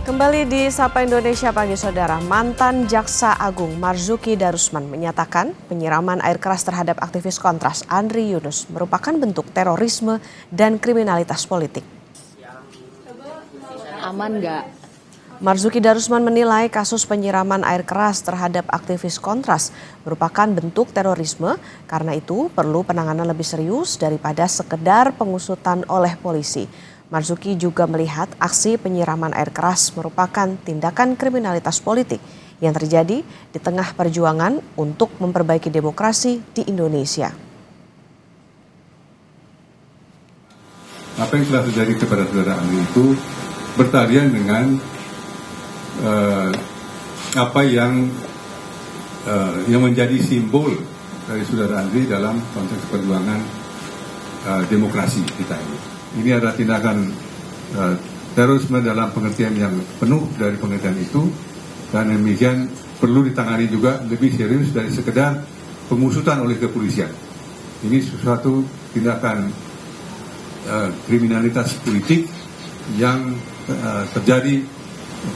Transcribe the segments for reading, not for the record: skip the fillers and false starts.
Kembali di Sapa Indonesia Pagi Saudara, mantan Jaksa Agung Marzuki Darusman menyatakan penyiraman air keras terhadap aktivis Kontras Andri Yunus merupakan bentuk terorisme dan kriminalitas politik. Aman nggak? Marzuki Darusman menilai kasus penyiraman air keras terhadap aktivis Kontras merupakan bentuk terorisme, karena itu perlu penanganan lebih serius daripada sekedar pengusutan oleh polisi. Marzuki juga melihat aksi penyiraman air keras merupakan tindakan kriminalitas politik yang terjadi di tengah perjuangan untuk memperbaiki demokrasi di Indonesia. Apa yang telah terjadi kepada saudara Andri itu bertalian dengan apa yang menjadi simbol dari saudara Andri dalam konteks perjuangan demokrasi kita ini. Ini adalah tindakan terorisme dalam pengertian yang penuh dari pengertian itu, dan demikian perlu ditangani juga lebih serius dari sekedar pengusutan oleh kepolisian. Ini sesuatu tindakan kriminalitas politik yang terjadi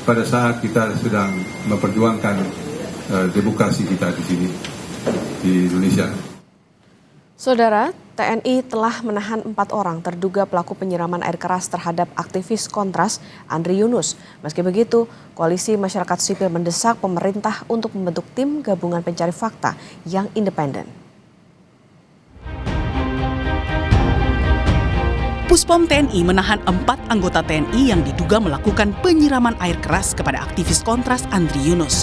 pada saat kita sedang memperjuangkan demokrasi kita di sini, di Indonesia. Saudara, TNI telah menahan 4 orang terduga pelaku penyiraman air keras terhadap aktivis Kontras Andri Yunus. Meski begitu, Koalisi Masyarakat Sipil mendesak pemerintah untuk membentuk tim gabungan pencari fakta yang independen. Puspom TNI menahan 4 anggota TNI yang diduga melakukan penyiraman air keras kepada aktivis Kontras Andri Yunus.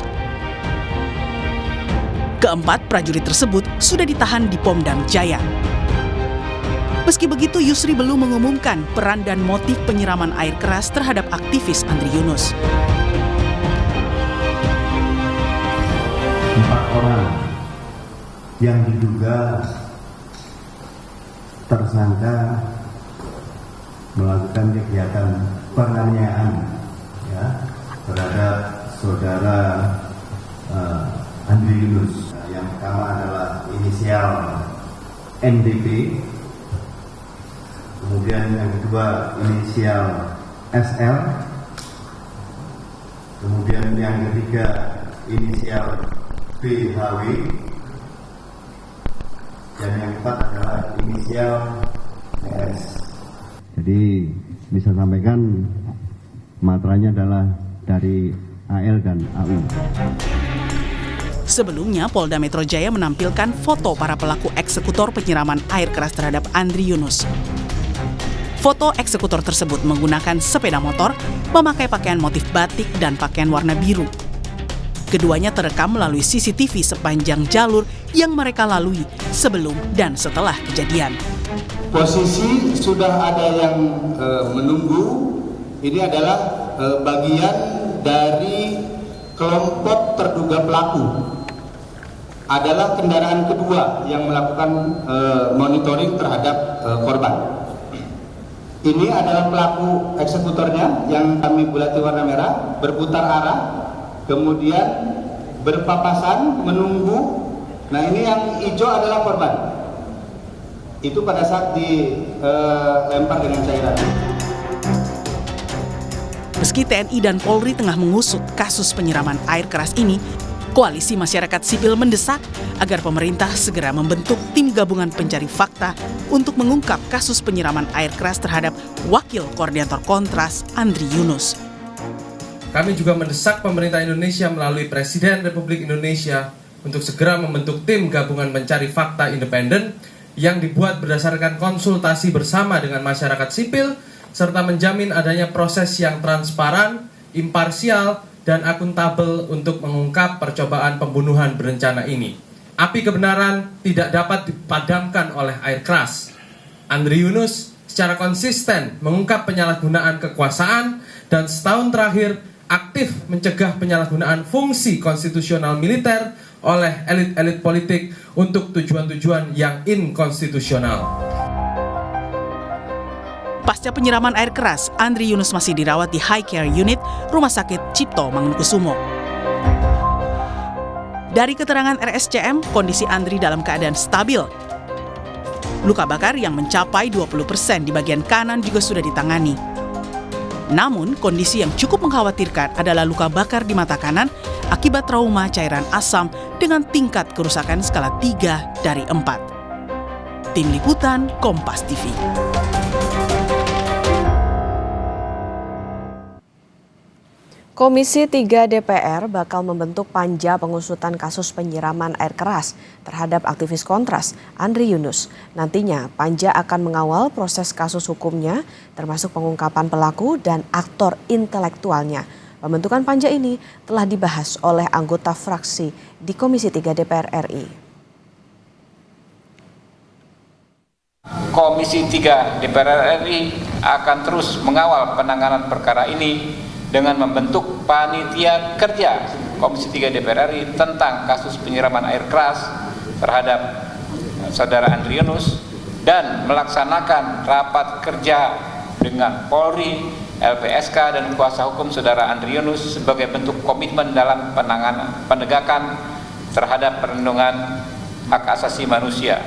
Keempat prajurit tersebut sudah ditahan di Pom Dam Jaya. Meski begitu, Yusri belum mengumumkan peran dan motif penyiraman air keras terhadap aktivis Andri Yunus. 4 orang yang diduga tersangka melakukan kegiatan penganiayaan terhadap saudara Andri Yunus. Yang pertama adalah inisial NDP, kemudian yang kedua inisial SL, kemudian yang ketiga inisial BHW, dan yang keempat adalah inisial CS. Jadi bisa sampaikan materinya adalah dari AL dan AU. Sebelumnya, Polda Metro Jaya menampilkan foto para pelaku eksekutor penyiraman air keras terhadap Andri Yunus. Foto eksekutor tersebut menggunakan sepeda motor, memakai pakaian motif batik dan pakaian warna biru. Keduanya terekam melalui CCTV sepanjang jalur yang mereka lalui sebelum dan setelah kejadian. Posisi sudah ada yang menunggu. Ini adalah bagian dari kelompok terduga pelaku. Adalah kendaraan kedua yang melakukan monitoring terhadap korban. Ini adalah pelaku eksekutornya yang kami bulati warna merah, berputar arah, kemudian berpapasan, menunggu. Nah, ini yang hijau adalah korban. Itu pada saat dilempar dengan cairan. Meski TNI dan Polri tengah mengusut kasus penyiraman air keras ini, Koalisi Masyarakat Sipil mendesak agar pemerintah segera membentuk tim gabungan pencari fakta untuk mengungkap kasus penyiraman air keras terhadap Wakil Koordinator Kontras Andri Yunus. Kami juga mendesak pemerintah Indonesia melalui Presiden Republik Indonesia untuk segera membentuk tim gabungan pencari fakta independen yang dibuat berdasarkan konsultasi bersama dengan masyarakat sipil, serta menjamin adanya proses yang transparan, imparsial, dan akuntabel untuk mengungkap percobaan pembunuhan berencana ini. Api kebenaran tidak dapat dipadamkan oleh air keras. Andri Yunus secara konsisten mengungkap penyalahgunaan kekuasaan dan setahun terakhir aktif mencegah penyalahgunaan fungsi konstitusional militer oleh elit-elit politik untuk tujuan-tujuan yang inkonstitusional. Pasca penyiraman air keras, Andri Yunus masih dirawat di High Care Unit Rumah Sakit Cipto Mangunkusumo. Dari keterangan RSCM, kondisi Andri dalam keadaan stabil. Luka bakar yang mencapai 20% di bagian kanan juga sudah ditangani. Namun, kondisi yang cukup mengkhawatirkan adalah luka bakar di mata kanan akibat trauma cairan asam dengan tingkat kerusakan skala 3 dari 4. Tim Liputan Kompas TV. Komisi 3 DPR bakal membentuk panja pengusutan kasus penyiraman air keras terhadap aktivis Kontras, Andri Yunus. Nantinya, panja akan mengawal proses kasus hukumnya, termasuk pengungkapan pelaku dan aktor intelektualnya. Pembentukan panja ini telah dibahas oleh anggota fraksi di Komisi 3 DPR RI. Komisi 3 DPR RI akan terus mengawal penanganan perkara ini dengan membentuk panitia kerja Komisi 3 DPR RI tentang kasus penyiraman air keras terhadap saudara Andri Yunus dan melaksanakan rapat kerja dengan Polri, LPSK dan kuasa hukum saudara Andri Yunus sebagai bentuk komitmen dalam penegakan terhadap perlindungan hak asasi manusia.